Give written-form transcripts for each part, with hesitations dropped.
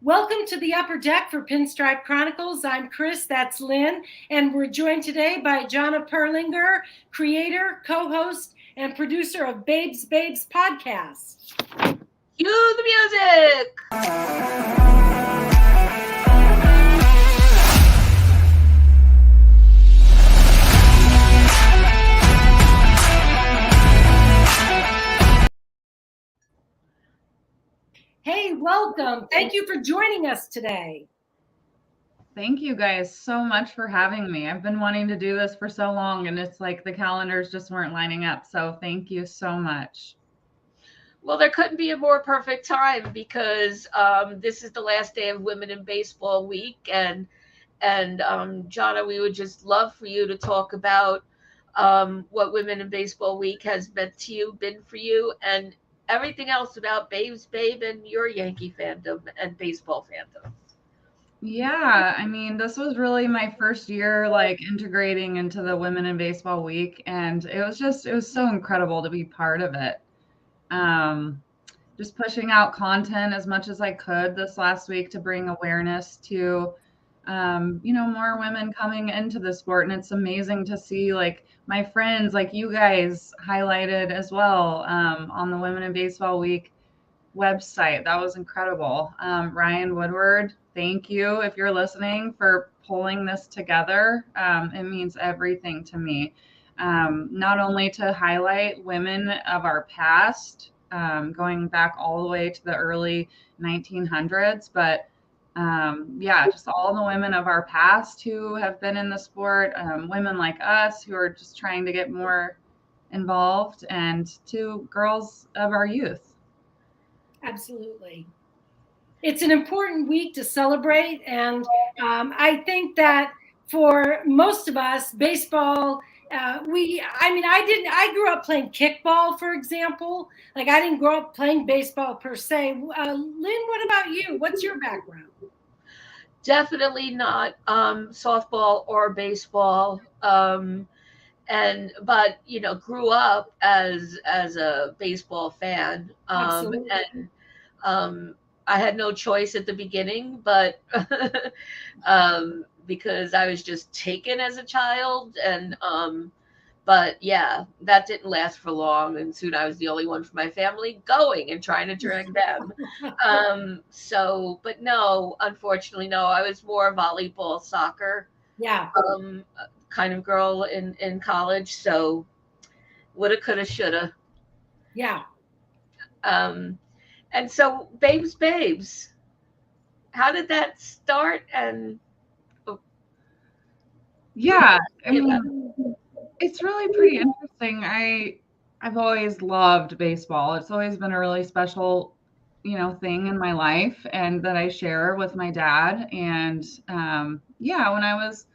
Welcome to the Upper Deck for Pinstripe Chronicles. I'm Chris, that's Lynn, and we're joined today by Jonna Perlinger, creator, co-host, and producer of Babes podcast. Cue the music! Hey, welcome. Thank you for joining us today. Thank you guys so much for having me. I've been wanting to do this for so long, and it's like the calendars just weren't lining up. So thank you so much. Well, there couldn't be a more perfect time because this is the last day of Women in Baseball Week, and Jonna, we would just love for you to talk about what Women in Baseball Week has meant to you, been for you, and everything else about Babe, and your Yankee fandom and baseball fandom. Yeah, I mean, this was really my first year like integrating into the Women in Baseball Week, and it was so incredible to be part of it. Um, just pushing out content as much as I could this last week to bring awareness to more women coming into the sport. And it's amazing to see like my friends, like you guys highlighted as well on the Women in Baseball Week website. That was incredible. Ryan Woodward, thank you if you're listening for pulling this together. It means everything to me. Not only to highlight women of our past, going back all the way to the early 1900s, but just all the women of our past who have been in the sport, women like us who are just trying to get more involved, and to girls of our youth. Absolutely. It's an important week to celebrate, and I think that for most of us, baseball, I grew up playing kickball, for example. Like, I didn't grow up playing baseball per se. Lynn, what about you? What's your background? Definitely not softball or baseball. But grew up as a baseball fan, Absolutely. and I had no choice at the beginning, but because I was just taken as a child, and but yeah, that didn't last for long, and soon I was the only one from my family going and trying to drag them. But no, unfortunately, no, I was more volleyball, soccer, Yeah. kind of girl in college. So woulda, coulda, shoulda. Yeah. Um, and so, babes, how did that start? And Yeah, I you know, mean, it's really pretty interesting. I've always loved baseball. It's always been a really special, thing in my life, and that I share with my dad. And when I was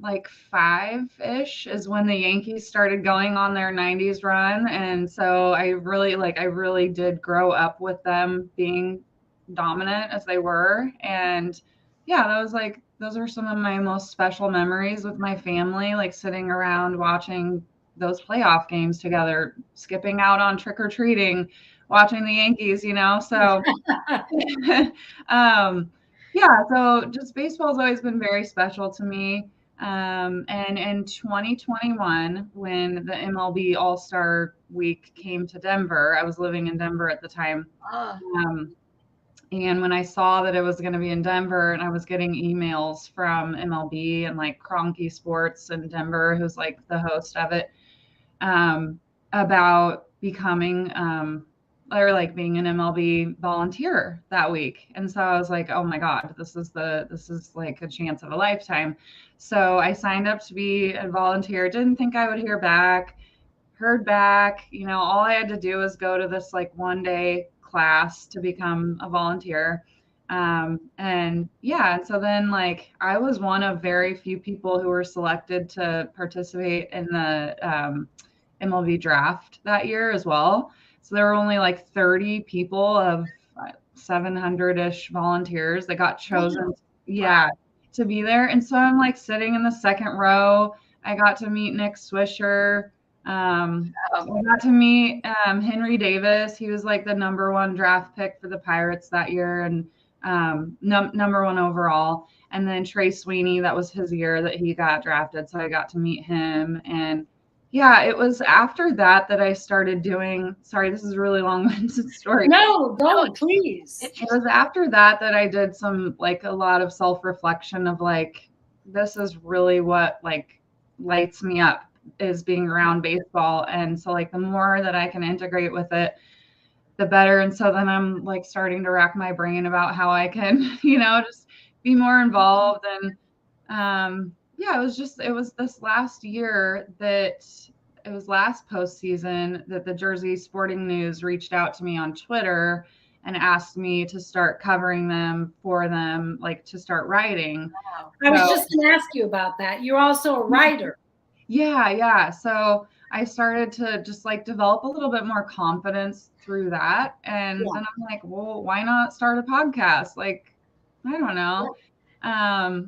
like five-ish is when the Yankees started going on their 90s run. And so I really did grow up with them being dominant as they were. And yeah, those are some of my most special memories with my family, like sitting around watching those playoff games together, skipping out on trick or treating, watching the Yankees. So so just baseball's always been very special to me. And in 2021, when the MLB All-Star Week came to Denver, I was living in Denver at the time. ah, Um, and when I saw that it was going to be in Denver, and I was getting emails from MLB and like Cronky Sports in Denver, who's like the host of it, about becoming or like being an MLB volunteer that week. And so I was like, oh my God, this is like a chance of a lifetime. So I signed up to be a volunteer. Didn't think I would hear back. Heard back. All I had to do was go to this like 1 day class to become a volunteer. And so then like I was one of very few people who were selected to participate in the MLB draft that year as well. So there were only like 30 people of 700-ish volunteers that got chosen, yeah, to be there. And so I'm like sitting in the second row. I got to meet Nick Swisher. So I got to meet Henry Davis. He was like the #1 draft pick for the Pirates that year, and #1 overall. And then Trey Sweeney, that was his year that he got drafted. So I got to meet him. And yeah, it was after that that I started doing, sorry, this is a really long-winded story. No, please. It was after that that I did some, like, a lot of self-reflection of like, this is really what like lights me up, is being around baseball. And so like the more that I can integrate with it, the better. And so then I'm like starting to rack my brain about how I can, just be more involved. And yeah, it was this last year that it was last postseason that the Jersey Sporting News reached out to me on Twitter and asked me to start covering them for them, like to start writing. Wow. I was just going to ask you about that. You're also a writer. Yeah. So I started to just like develop a little bit more confidence through that. And then I'm like, well, why not start a podcast? Like, I don't know.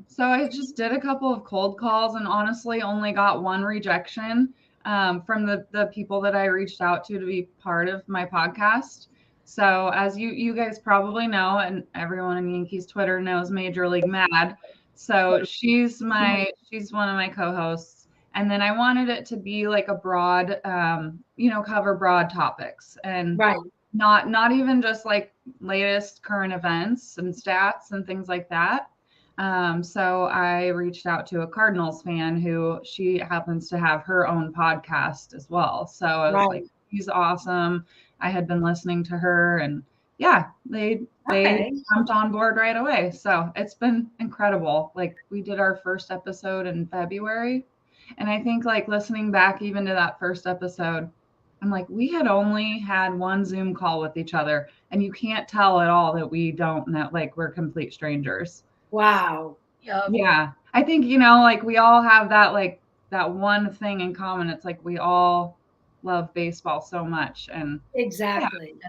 So I just did a couple of cold calls and honestly only got one rejection from the people that I reached out to be part of my podcast. So as you guys probably know, and everyone in Yankees Twitter knows, Major League Mad. So she's one of my co-hosts. And then I wanted it to be like a broad, cover broad topics and not even just like latest current events and stats and things like that. So I reached out to a Cardinals fan who she happens to have her own podcast as well. So I was like, she's awesome. I had been listening to her, and yeah, they jumped on board right away. So it's been incredible. Like we did our first episode in February. And I think like listening back even to that first episode, I'm like, we had only had one Zoom call with each other, and you can't tell at all that we don't know, like we're complete strangers. Wow. Yeah. I think, like we all have that, like that one thing in common. It's like we all love baseball so much. And exactly. Yeah.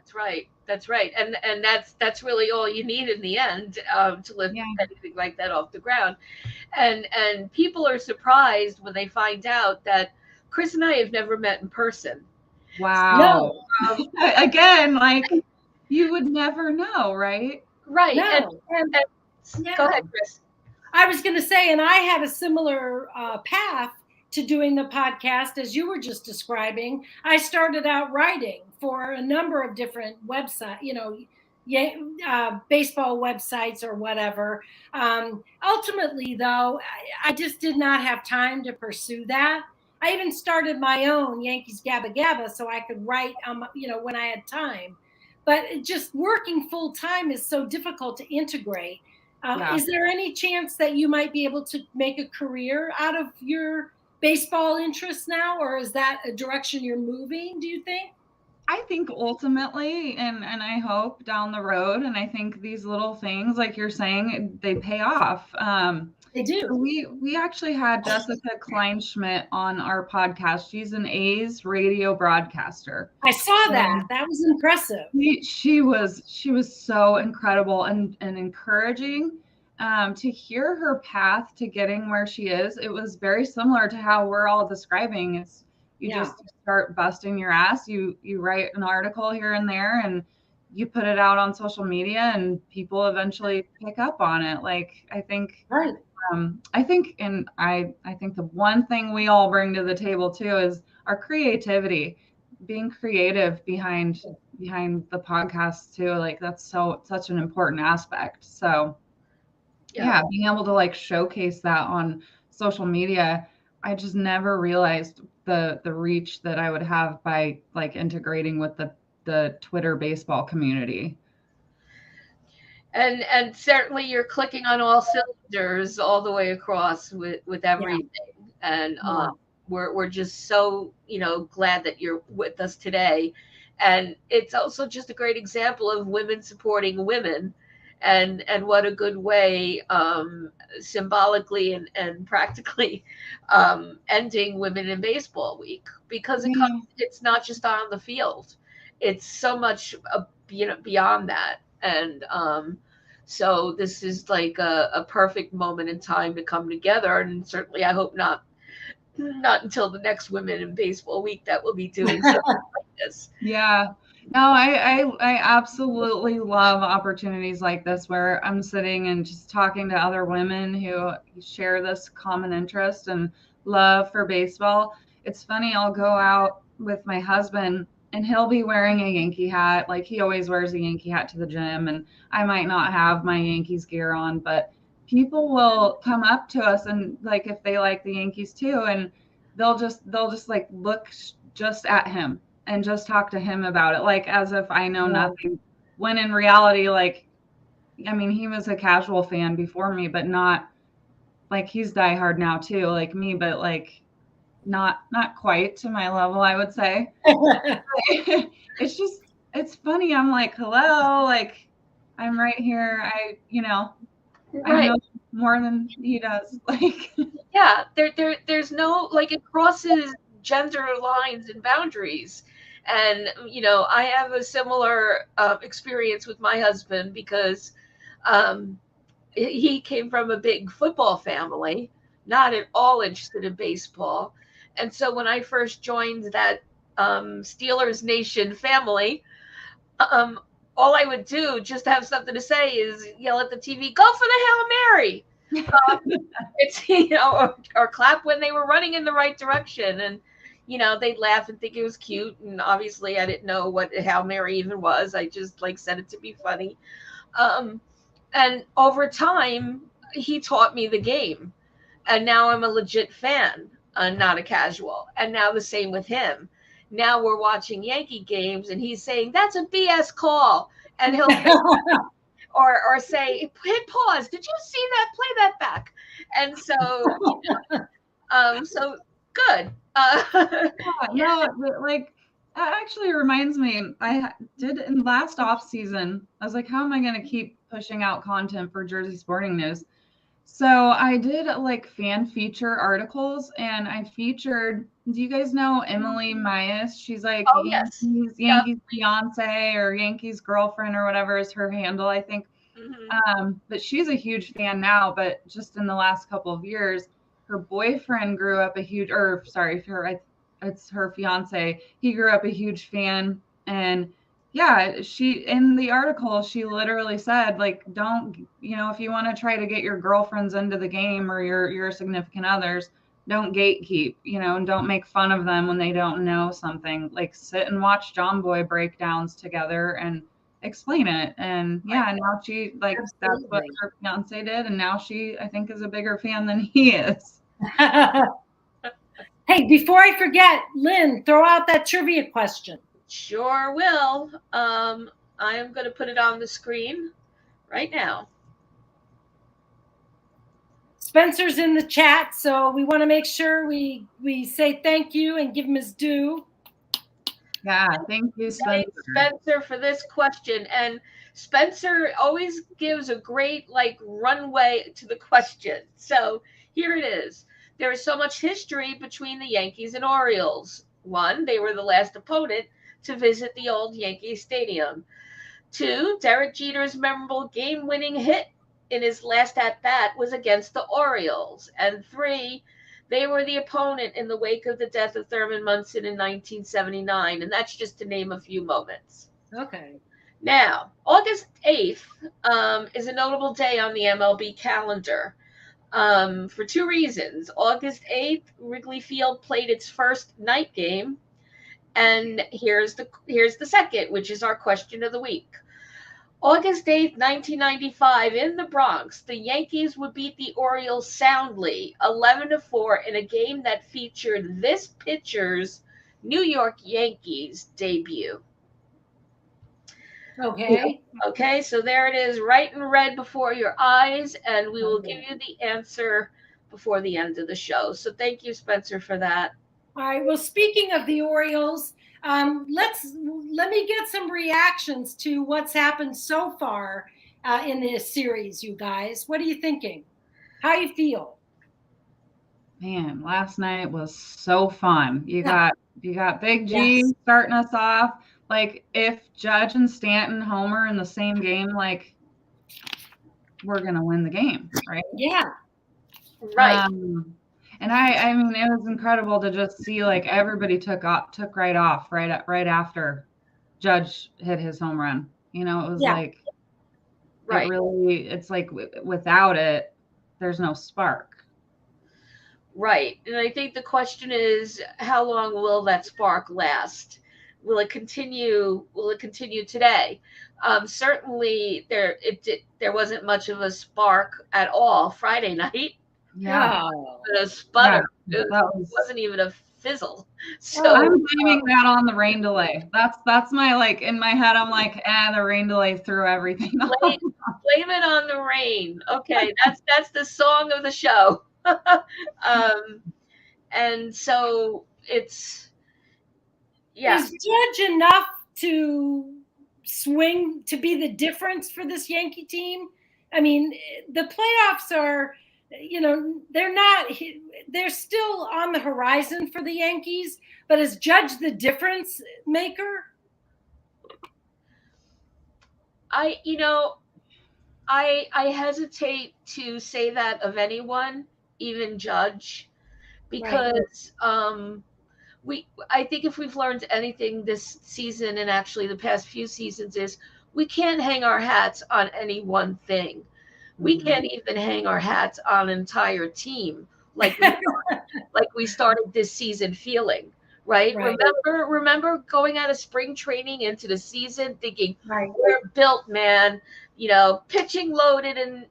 That's right. And that's really all you need in the end to lift anything like that off the ground. And people are surprised when they find out that Chris and I have never met in person. Wow. So, again, like you would never know, right? Right. No. Go ahead, Chris. I was going to say, and I had a similar path to doing the podcast as you were just describing. I started out writing for a number of different websites, baseball websites or whatever. Ultimately, though, I just did not have time to pursue that. I even started my own Yankees Gabba Gabba so I could write, when I had time. But just working full time is so difficult to integrate. Is there any chance that you might be able to make a career out of your baseball interests now, or is that a direction you're moving, do you think? I think ultimately, and I hope down the road, and I think these little things, like you're saying, they pay off. They do. We actually had Jessica Kleinschmidt on our podcast. She's an A's radio broadcaster. I saw that. That was impressive. She was so incredible and encouraging. To hear her path to getting where she is, it was very similar to how we're all describing. It's just start busting your ass. You write an article here and there, and you put it out on social media, and people eventually pick up on it. Like I think, I think the one thing we all bring to the table too is our creativity, being creative behind the podcast too. Like that's such an important aspect. So being able to like showcase that on social media, I just never realized the reach that I would have by like integrating with the Twitter baseball community. And certainly you're clicking on all cylinders all the way across with everything. And we're just so glad that you're with us today. And it's also just a great example of women supporting women. And what a good way, symbolically and practically, ending Women in Baseball Week, because it's not just on the field, it's so much beyond that. And so this is like a perfect moment in time to come together, and certainly I hope not not until the next Women in Baseball week that we'll be doing something like this. Yeah. No, I absolutely love opportunities like this where I'm sitting and just talking to other women who share this common interest and love for baseball. It's funny, I'll go out with my husband and he'll be wearing a Yankee hat. Like he always wears a Yankee hat to the gym, and I might not have my Yankees gear on, but people will come up to us and like if they like the Yankees too, and they'll just like look just at him and just talk to him about it, like as if I know nothing. When in reality, like, I mean, he was a casual fan before me, but not like he's diehard now too, like me, but like not quite to my level, I would say. It's funny. I'm like, hello, like I'm right here. I Right. know more than he does. Like, Yeah, there's no, like, it crosses gender lines and boundaries. And I have a similar experience with my husband because um, he came from a big football family, not at all interested in baseball. And so when I first joined that Steelers Nation family, um, all I would do just to have something to say is yell at the TV, "Go for the Hail Mary!" It's or clap when they were running in the right direction, and they'd laugh and think it was cute. And obviously, I didn't know what Hail Mary even was. I just like said it to be funny. Um, and over time, he taught me the game, and now I'm a legit fan, not a casual. And now the same with him. Now we're watching Yankee games, and he's saying that's a BS call, and he'll say, or say, hit pause. Did you see that? Play that back. And so good. no, like that actually reminds me. I did in last off season. I was like, how am I going to keep pushing out content for Jersey Sporting News? So I did like fan feature articles, and I featured. Do you guys know Emily Myas? She's like Oh, yes. Yankees fiance or Yankees girlfriend or whatever is her handle, I think. But she's a huge fan now. But just in the last couple of years, her boyfriend grew up a huge, or sorry, it's her fiance. He grew up a huge fan, and yeah, she in the article she literally said like, don't if you want to try to get your girlfriends into the game or your significant others, don't gatekeep, and don't make fun of them when they don't know something. Like sit and watch John Boy breakdowns together and explain it. And yeah, now she like that's what her fiance did, and now she I think is a bigger fan than he is. Hey, before I forget, Lynn, throw out that trivia question. Sure will. I am going to put it on the screen right now. Spencer's in the chat, so we want to make sure we say thank you and give him his due. Yeah, thank you, Spencer. Spencer, for this question. And Spencer always gives a great runway to the question. So here it is. There is so much history between the Yankees and Orioles. 1, they were the last opponent to visit the old Yankee Stadium. 2, Derek Jeter's memorable game-winning hit in his last at-bat was against the Orioles. And 3, they were the opponent in the wake of the death of Thurman Munson in 1979. And that's just to name a few moments. Okay. Now, August 8th is a notable day on the MLB calendar. For 2 reasons. August 8th, Wrigley Field played its first night game. And here's the second, which is our question of the week. August 8th, 1995, in the Bronx, the Yankees would beat the Orioles soundly, 11-4, in a game that featured this pitcher's New York Yankees debut. Okay, so there it is, right in red before your eyes, and we will give you the answer before the end of the show. So thank you, Spencer, for that. All right. Well, speaking of the Orioles, let me get some reactions to what's happened so far in this series, you guys. What are you thinking? How you feel? Man, last night was so fun. You got Big G starting us off. Like if Judge and Stanton homer in the same game, like we're gonna win the game, right? Yeah. Right. And I mean, it was incredible to just see like everybody took right off right after Judge hit his home run. You know, it was Yeah. like Right. it's like without it, there's no spark. Right. And I think the question is, how long will that spark last? Will it continue? Will it continue today? Certainly, there wasn't much of a spark at all Friday night. Yeah. Oh. A sputter. Yeah, that was. Wasn't even a fizzle. So Oh. I'm blaming that on the rain delay. That's my like in my head. I'm like, the rain delay threw everything off. blame it on the rain. Okay, that's the song of the show. And so it's Is Judge enough to swing to be the difference for this Yankee team? I mean, the playoffs are, they're still on the horizon for the Yankees, but is Judge the difference maker? I hesitate to say that of anyone, even Judge, because I think if we've learned anything this season and actually the past few seasons is we can't hang our hats on any one thing. We can't even hang our hats on an entire team like we started this season feeling, right? Remember going out of spring training into the season thinking we're built, man, pitching loaded and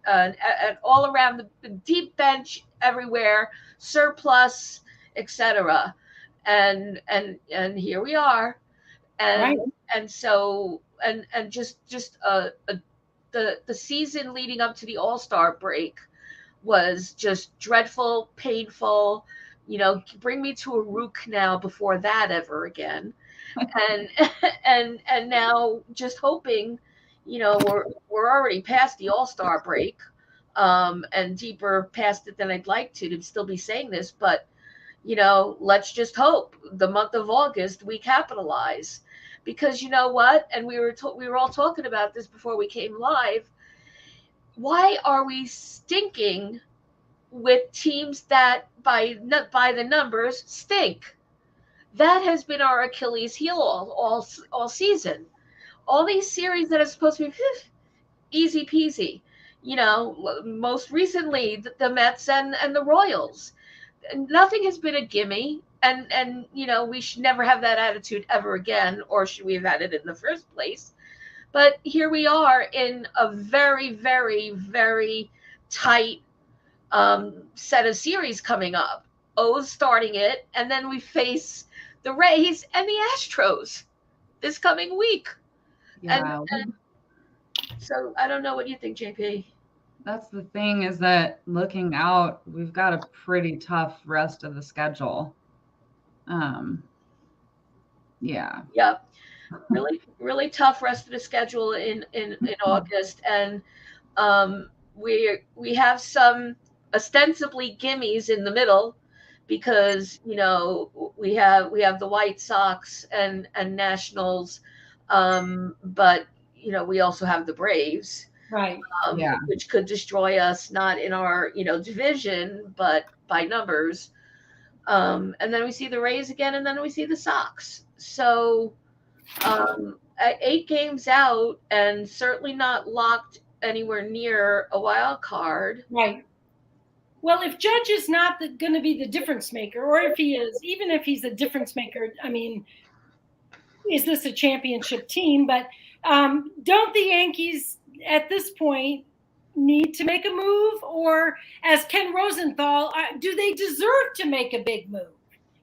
and all around the deep bench everywhere, surplus, etc. And here we are, and so just the season leading up to the All-Star break was just dreadful, painful. Bring me to a root canal before that ever again. And and now just hoping, we're already past the All-Star break, and deeper past it than I'd like to still be saying this, but let's just hope the month of August we capitalize, because you know what? And we were all talking about this before we came live. Why are we stinking with teams that by the numbers stink? That has been our Achilles heel all season. All these series that are supposed to be easy peasy. Most recently the Mets and the Royals. Nothing has been a gimme, and we should never have that attitude ever again, or should we have had it in the first place? But here we are in a very, very, very tight set of series coming up. O's starting it, and then we face the Rays and the Astros this coming week. Yeah. And so I don't know what you think, JP. That's the thing, is that looking out, we've got a pretty tough rest of the schedule. Yeah. Yep. Really, really tough rest of the schedule in August, and we have some ostensibly gimmies in the middle, because we have the White Sox and Nationals, but we also have the Braves, which could destroy us, not in our division, but by numbers. And then we see the Rays again, and then we see the Sox. So 8 games out, and certainly not locked anywhere near a wild card. Right. Well, if Judge is not going to be the difference maker, or if he is, even if he's a difference maker, I mean, is this a championship team? But don't the Yankees at this point need to make a move? Or as Ken Rosenthal, do they deserve to make a big move?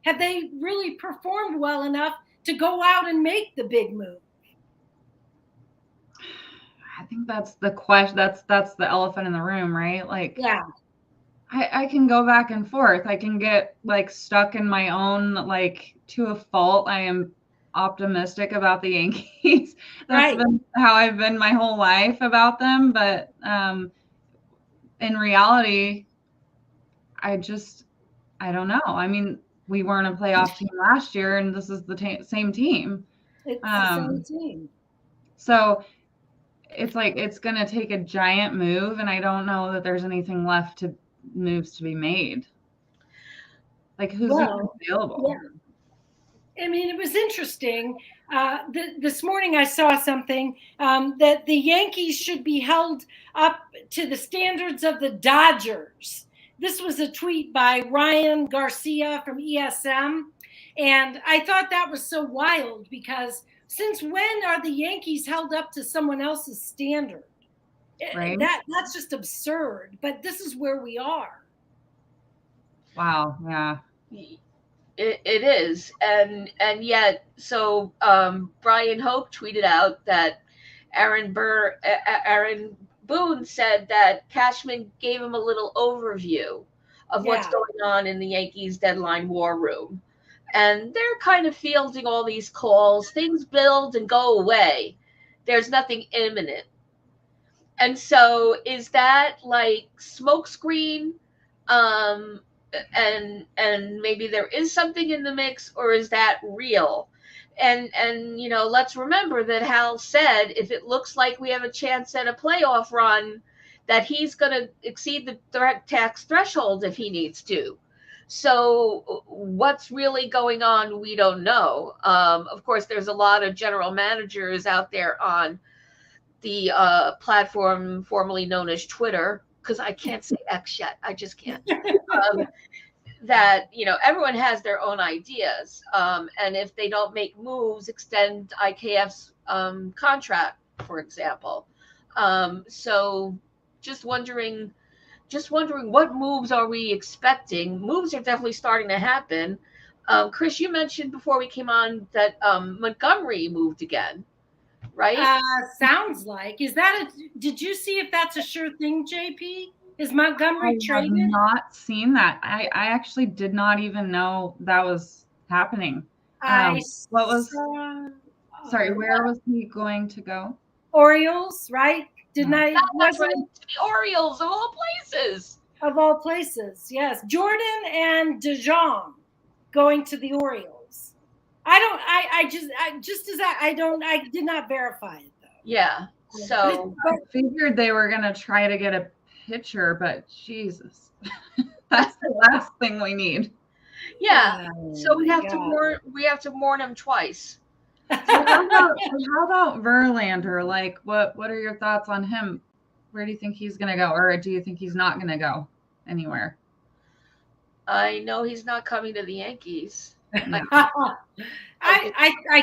Have they really performed well enough to go out and make the big move? I think that's the question. That's the elephant in the room, right? Like, yeah. I can go back and forth. I can get like stuck in my own, like, to a fault. I am optimistic about the Yankees. That's been how I've been my whole life about them. But in reality, I don't know. I mean, we weren't a playoff team last year, and this is the same team. It's the same team. So it's like it's going to take a giant move, and I don't know that there's anything left moves to be made. Like, who's available? Yeah. I mean, it was interesting. This morning I saw something that the Yankees should be held up to the standards of the Dodgers. This was a tweet by Ryan Garcia from ESM. And I thought that was so wild because since when are the Yankees held up to someone else's standard? Right. That's just absurd. But this is where we are. Wow. Yeah. It is, and yet, so Brian Hope tweeted out that Aaron Boone said that Cashman gave him a little overview of what's going on in the Yankees deadline war room, and they're kind of fielding all these calls. Things build and go away. There's nothing imminent, and so is that like smokescreen? And maybe there is something in the mix, or is that real? And let's remember that Hal said if it looks like we have a chance at a playoff run, that he's going to exceed the tax threshold if he needs to. So what's really going on, we don't know. Of course, there's a lot of general managers out there on the platform formerly known as Twitter, because I can't say X yet. I just can't. That everyone has their own ideas, and if they don't make moves, extend IKF's contract, for example. So just wondering what moves are we expecting? Moves are definitely starting to happen. Chris, you mentioned before we came on that Montgomery moved again, right? Sounds like. Did you see if that's a sure thing, JP? Is Montgomery traded? I have not seen that. I actually did not even know that was happening. Where was he going to go? Orioles, right? That's right. The Orioles of all places. Of all places, yes. Jordan and DeJong going to the Orioles. I did not verify it though. Yeah. So I figured they were gonna try to get a pitcher, but Jesus, that's the last thing we need. Yeah. So we have to mourn him twice. How about Verlander? Like, what are your thoughts on him? Where do you think he's gonna go, or do you think he's not gonna go anywhere? I know he's not coming to the Yankees. I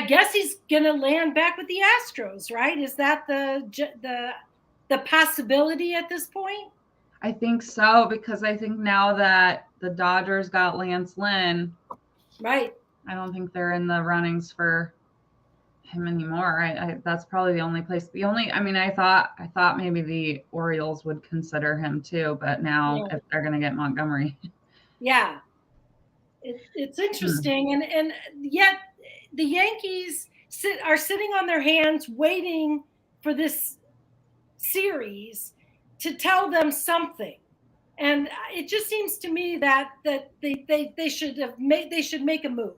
guess he's gonna land back with the Astros, right? Is that the possibility at this point? I think so, because I think now that the Dodgers got Lance Lynn, right? I don't think they're in the runnings for him anymore. That's probably the only place. I thought maybe the Orioles would consider him too, but now if they're going to get Montgomery, yeah, it's interesting, and yet the Yankees are sitting on their hands waiting for this series to tell them something, and it just seems to me that they should make a move,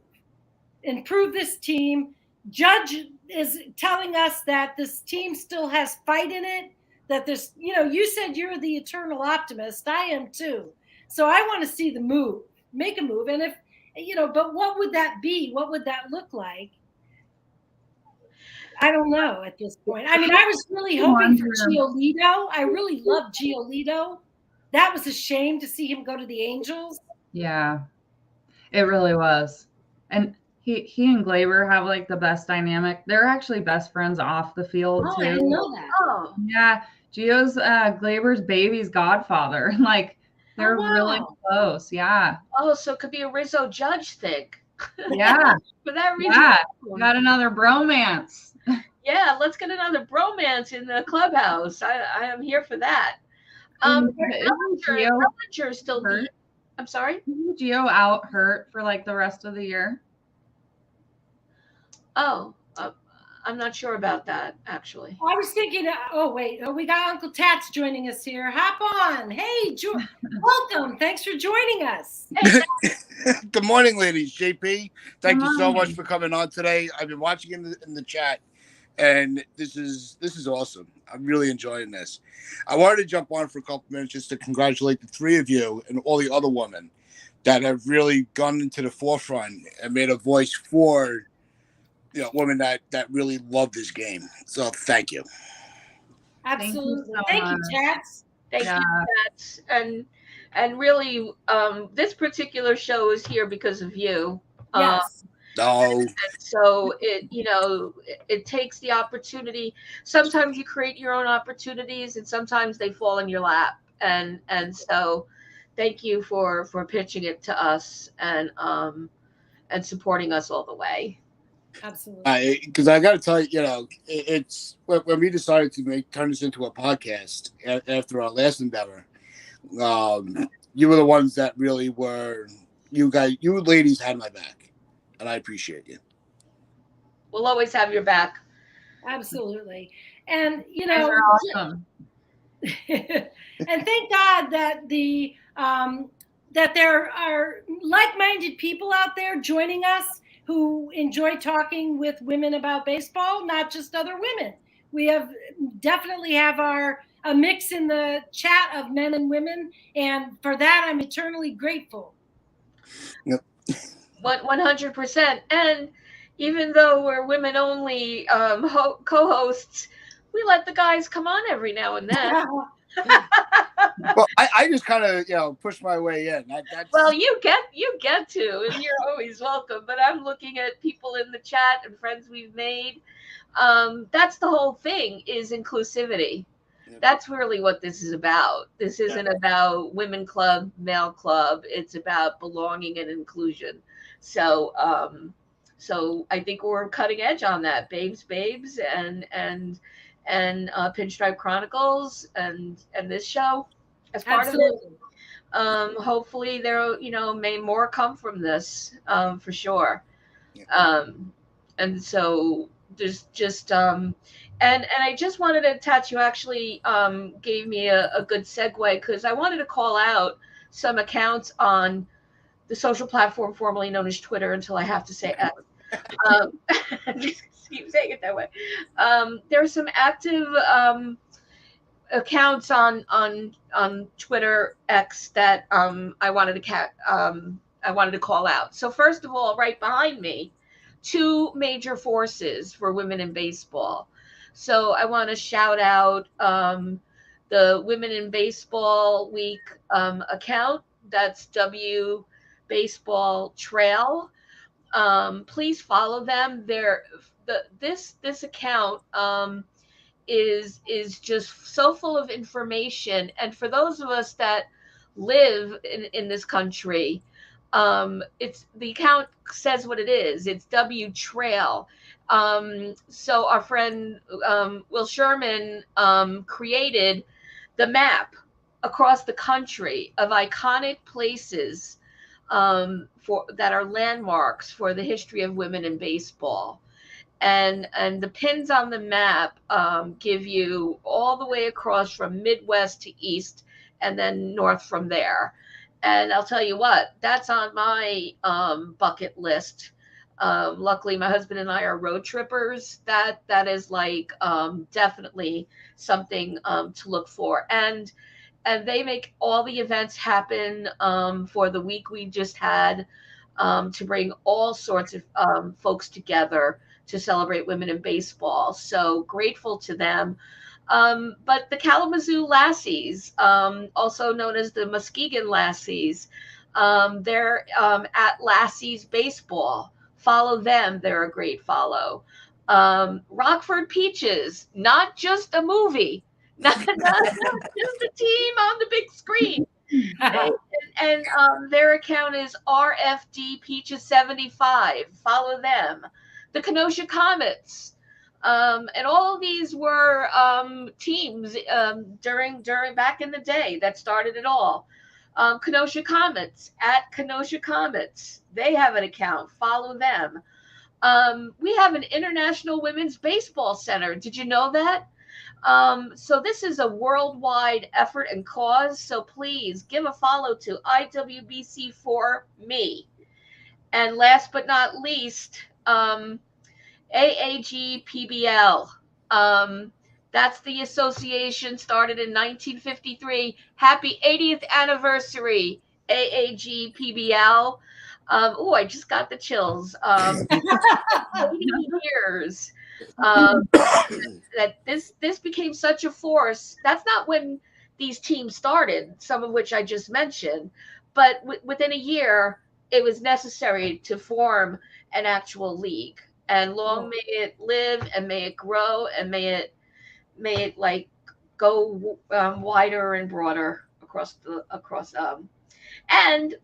improve this team. Judge is telling us that this team still has fight in it, that there's, you said you're the eternal optimist. I am too. So I want to see the move, make a move. And if, but what would that be? What would that look like? I don't know at this point. I mean, I was really hoping for Giolito. I really love Giolito. That was a shame to see him go to the Angels. Yeah, it really was. And he and Glaber have like the best dynamic. They're actually best friends off the field too. I didn't know that. Oh, yeah. Gio's Glaber's baby's godfather. Like they're really close. Yeah. Oh, so it could be a Rizzo Judge thing. Yeah. For that reason. Yeah. Got another bromance. Yeah, let's get another bromance in the clubhouse. I am here for that. Bellinger still hurt. I'm sorry? Isn't Gio out hurt for like the rest of the year? Oh, I'm not sure about that, actually. I was thinking, we got Uncle Tats joining us here. Hop on. Hey, welcome. Thanks for joining us. Good morning, ladies. JP, thank you so much for coming on today. I've been watching in the chat, and this is awesome. I'm really enjoying this. I wanted to jump on for a couple minutes just to congratulate the three of you and all the other women that have really gone into the forefront and made a voice for women that really love this game. So thank you. Absolutely. Thank Thank you you, so Tats. Thank you, Tats. And really, this particular show is here because of you. Yes. No. So it takes the opportunity. Sometimes you create your own opportunities, and sometimes they fall in your lap. And so, thank you for pitching it to us and supporting us all the way. Absolutely. Because I got to tell you, it's when we decided to turn this into a podcast after our last endeavor. You were the ones that really were. You ladies had my back, and I appreciate you. We'll always have your back. Absolutely. And You're awesome. and thank God that that there are like-minded people out there joining us who enjoy talking with women about baseball, not just other women. We definitely have a mix in the chat of men and women, and for that I'm eternally grateful. Yep. 100%. And even though we're women only co-hosts, we let the guys come on every now and then. Well, I just kind of push my way in. Well, you get to, and you're always welcome. But I'm looking at people in the chat and friends we've made. That's the whole thing, is inclusivity. Yep. That's really what this is about. This isn't about women club, male club. It's about belonging and inclusion. So I think we're cutting edge on that. Babes, and Pinstripe Chronicles and this show as part Absolutely. of it. Hopefully there may more come from this, for sure. And so there's just and I just wanted to attach, you actually gave me a good segue, because I wanted to call out some accounts on the social platform formerly known as Twitter, until I have to say X. Just keep saying it that way. There are some active accounts on Twitter X that I wanted to call out. So first of all, right behind me, two major forces for women in baseball. So I want to shout out the Women in Baseball Week account. That's W Baseball Trail. Please follow them. This account is just so full of information, and for those of us that live in this country, it's, the account says what it is. It's W Trail. So our friend Will Sherman created the map across the country of iconic places for that are landmarks for the history of women in baseball. And the pins on the map give you all the way across from Midwest to East, and then north from there. And I'll tell you what, that's on my bucket list. Luckily, my husband and I are road trippers. That is like definitely something to look for. And they make all the events happen for the week we just had, to bring all sorts of folks together to celebrate women in baseball. So grateful to them. But the Kalamazoo Lassies, also known as the Muskegon Lassies, they're at Lassies Baseball. Follow them. They're a great follow. Rockford Peaches, not just a movie, not just a team on the big screen. And their account is RFD Peaches 75. Follow them. The Kenosha Comets, and all of these were teams during back in the day that started it all. Kenosha Comets, at Kenosha Comets, they have an account. Follow them. We have an International Women's Baseball Center. Did you know that? So this is a worldwide effort and cause. So please give a follow to IWBC for me. And last but not least, AAGPBL. That's the association, started in 1953. Happy 80th anniversary, AAGPBL. Oh, I just got the chills. 80 years. That this became such a force. That's not when these teams started, some of which I just mentioned, but within a year, it was necessary to form an actual league. And long may it live, and may it grow, and may it like go wider and broader across. And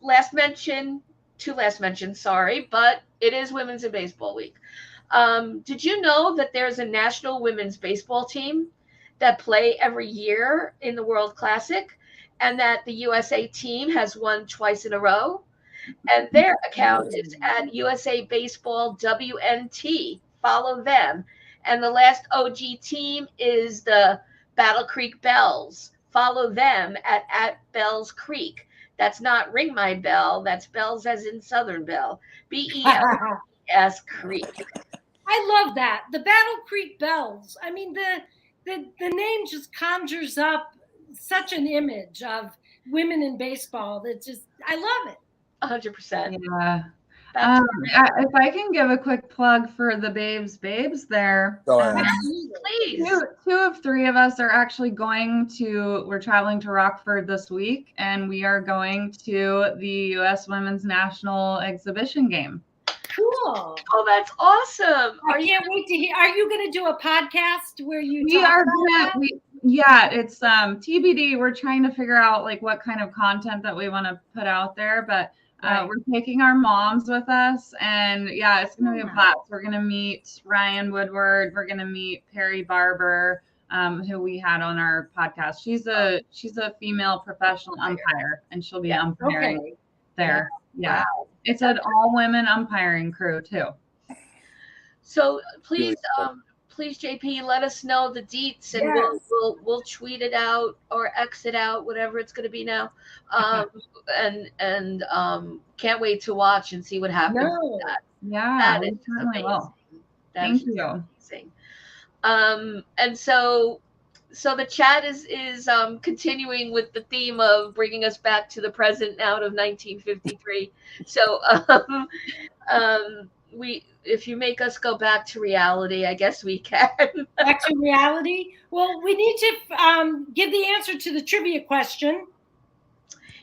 two last mention, sorry, but it is Women's and Baseball Week. Did you know that there's a national women's baseball team that play every year in the World Classic, and that the USA team has won twice in a row? And their account is at USA Baseball WNT. Follow them. And the last OG team is the Battle Creek Bells. Follow them at Bells Creek. That's not Ring My Bell. That's Bells as in Southern Bell. BELS Creek. I love that. The Battle Creek Bells. I mean, the name just conjures up such an image of women in baseball that just, I love it. 100%. Yeah. If I can give a quick plug for the Babes there. Please. Two of three of us are actually we're traveling to Rockford this week, and we are going to the U.S. Women's National Exhibition game. Cool. Oh, that's awesome. I can't wait to hear. Are you going to do a podcast where you it's TBD. We're trying to figure out like what kind of content that we want to put out there, but we're taking our moms with us, and it's going to be a blast. We're going to meet Ryan Woodward. We're going to meet Perry Barber, who we had on our podcast. She's a female professional umpire, and she'll be umpiring there. Yeah. Wow. It's an all-women umpiring crew too. So please, JP, let us know the deets, and we'll tweet it out or X it out, whatever it's going to be now. And can't wait to watch and see what happens. With that. Yeah, that is certainly will. Thank you. Amazing. And so the chat is continuing with the theme of bringing us back to the present now of 1953. So if you make us go back to reality, I guess we can. Back to reality? Well, we need to give the answer to the trivia question.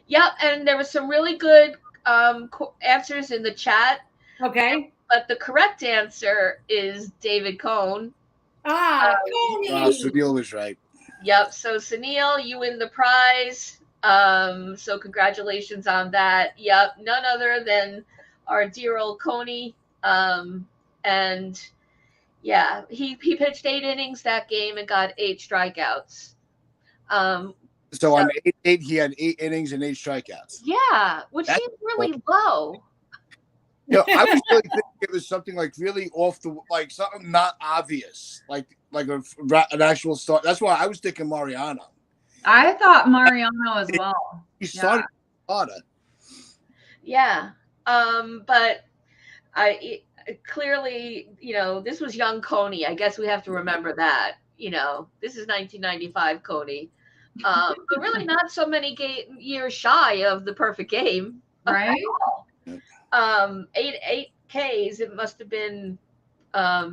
Yep, and there was some really good answers in the chat. Okay. But the correct answer is David Cohn. Sunil was right. Yep. So Sunil, you win the prize. So congratulations on that. Yep. None other than our dear old Coney. And he pitched 8 innings that game and got 8 strikeouts. So on 8, he had 8 innings and 8 strikeouts. Yeah, which seems really low. I was really thinking it was something like really like something not obvious, like an actual start. That's why I was thinking Mariano. I thought Mariano as well. He started harder. Yeah, but clearly, this was young Coney. I guess we have to remember that. This is 1995 Coney, but really not so many years shy of the perfect game, right? 8 Ks. It must have been. I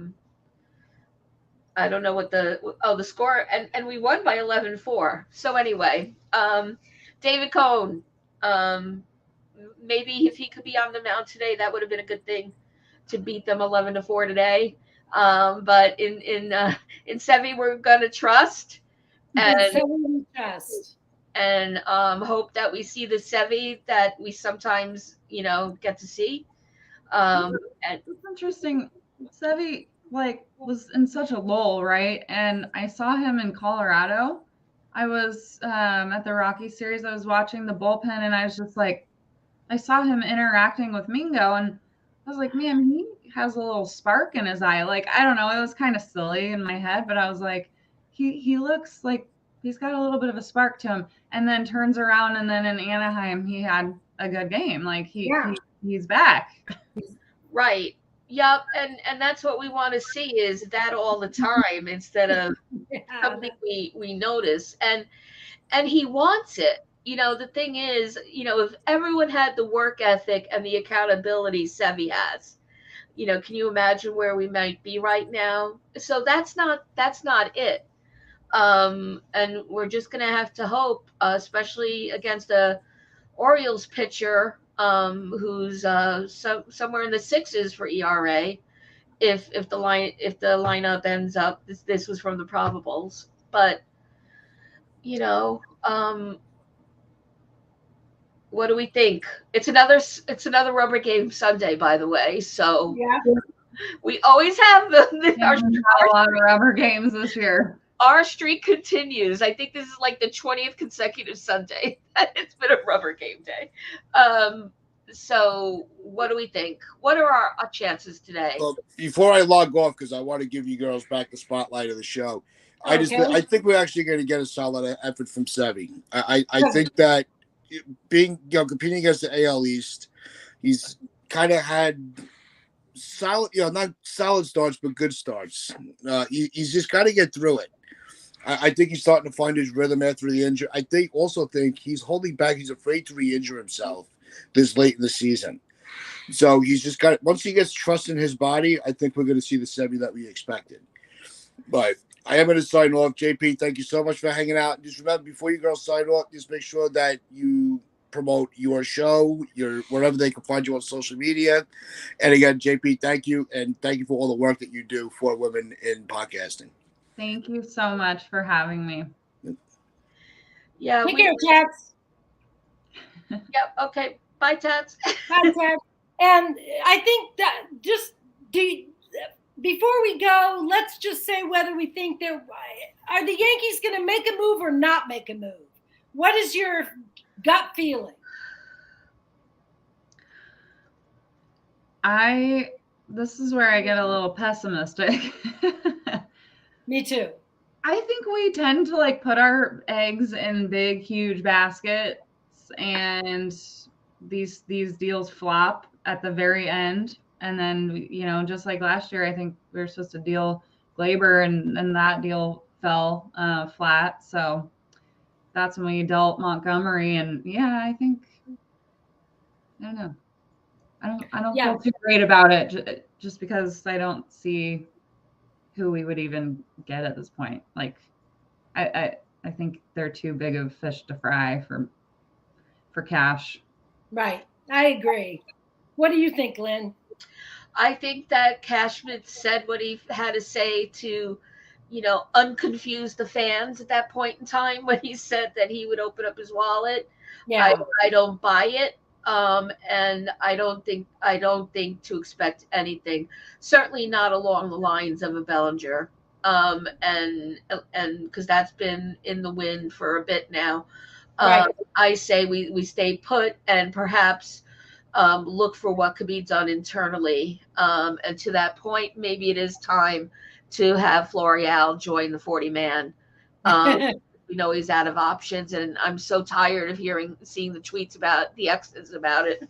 don't know what the score, and we won by 11-4. So anyway, David Cohn, maybe if he could be on the mound today, that would have been a good thing to beat them 11-4 today. But in Sevy, we're gonna trust and hope that we see the Sevy that we sometimes get to see. And it's interesting. Sevy was in such a lull, right? And I saw him in Colorado. I was at the Rocky series. I was watching the bullpen, and I was just like, I saw him interacting with Mingo, and I was like, man, he has a little spark in his eye. Like, I don't know, it was kind of silly in my head, but I was like, he looks like he's got a little bit of a spark to him. And then turns around, and then in Anaheim, he had a good game. Like he's back. Right. Yep, and that's what we want to see is that all the time instead of Yeah, something we notice. And he wants it. The thing is, if everyone had the work ethic and the accountability Sevi has, can you imagine where we might be right now? So that's not it. And we're just gonna have to hope, especially against a Orioles pitcher, who's somewhere in the sixes for ERA. If the lineup ends up, this was from the probables, but you know, um, what do we think? It's another rubber game Sunday, by the way. So yeah. we always have Yeah, we've had a lot of rubber games this year. our streak continues. I think this is like the 20th consecutive Sunday that it's been a rubber game day. So what do we think? What are our chances today? Well, before I log off, because I want to give you girls back the spotlight of the show, I Okay. think we're actually going to get a solid effort from Sevi. I think that being competing against the AL East, he's kind of had solid, not solid starts, but good starts. He's just got to get through it. I think he's starting to find his rhythm after the injury. I think he's holding back. He's afraid to re-injure himself this late in the season. So he's just got, once he gets trust in his body, I think we're going to see the Sevi that we expected. But I am going to sign off. JP, thank you so much for hanging out. Just remember, before you girls sign off, just make sure that you promote your show, wherever they can find you on social media. And again, JP, thank you. And thank you for all the work that you do for women in podcasting. Thank you so much for having me. Yeah. Take care, Tats. Yep. Okay. Bye, Tats. Bye, Tats. And I think that before we go, let's just say whether we think are the Yankees going to make a move or not make a move. What is your gut feeling? This is where I get a little pessimistic. Me too. I think we tend to put our eggs in big, huge baskets, and these deals flop at the very end. And then, just like last year, I think we were supposed to deal Glaber, and that deal fell flat. So that's when we dealt Montgomery, and I don't know. I don't feel too great about it, just because I don't see who we would even get at this point. I think they're too big of fish to fry for cash. Right. I agree. What do you think, Lynn? I think that Cashman said what he had to say to, unconfuse the fans at that point in time when he said that he would open up his wallet. Yeah. I don't buy it. And I don't think to expect anything, certainly not along the lines of a Bellinger. And because that's been in the wind for a bit now. Right. I say we stay put and perhaps look for what could be done internally. And to that point, maybe it is time to have Florial join the 40-man. We know he's out of options, and I'm so tired of seeing the tweets about the X's about it.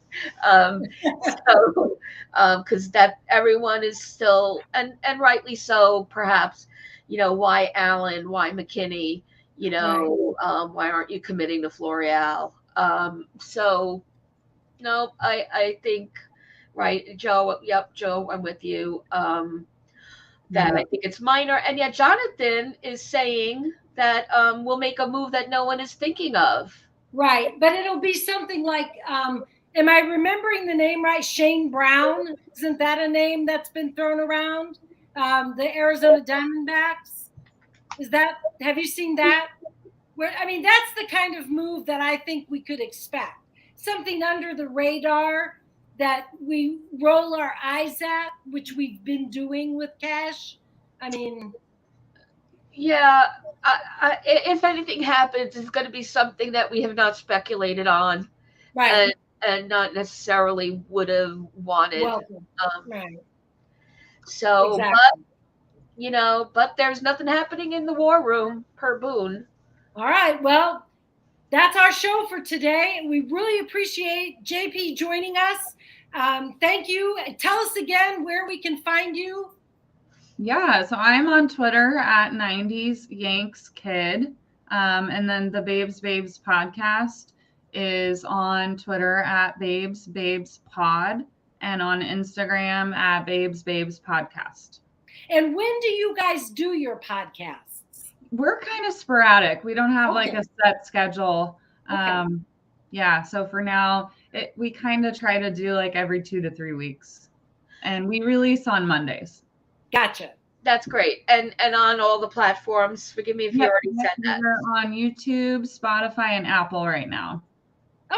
Because that everyone is still, and rightly so, perhaps, why Allen, why McKinney, why aren't you committing to Florial? So, no, I think, right, Joe. Yep, Joe, I'm with you. That I think it's minor, and yet Jonathan is saying that we'll make a move that no one is thinking of. Right, but it'll be something like, am I remembering the name right? Shane Brown, isn't that a name that's been thrown around? The Arizona Diamondbacks. Have you seen that? That's the kind of move that I think we could expect. Something under the radar that we roll our eyes at, which we've been doing with Cash. Yeah, if anything happens, it's going to be something that we have not speculated on, right, and not necessarily would have wanted. Right. So, exactly. but there's nothing happening in the war room per Boone. All right, well, that's our show for today. We really appreciate JP joining us. Thank you. Tell us again where we can find you. Yeah, so I'm on Twitter at 90s Yanks Kid. And then the Babes podcast is on Twitter at Babes Pod and on Instagram at Babes Podcast. And when do you guys do your podcasts? We're kind of sporadic. We don't have like a set schedule. Yeah, so for now, we kind of try to do like every 2 to 3 weeks. And we release on Mondays. Gotcha. That's great. And on all the platforms. Forgive me if you already said that. We're on YouTube, Spotify, and Apple right now.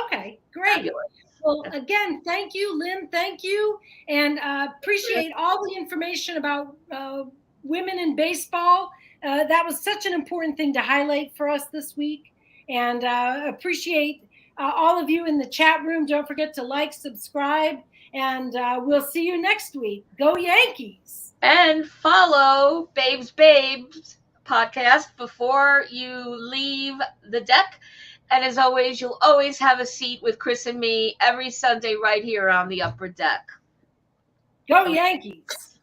Okay, great. Fabulous. Well, again, thank you, Lynn. Thank you. And appreciate all the information about women in baseball. That was such an important thing to highlight for us this week. And appreciate all of you in the chat room. Don't forget to like, subscribe, and we'll see you next week. Go Yankees! And follow Babes podcast before you leave the deck. And as always, you'll always have a seat with Chris and me every Sunday right here on the upper deck. Go Yankees!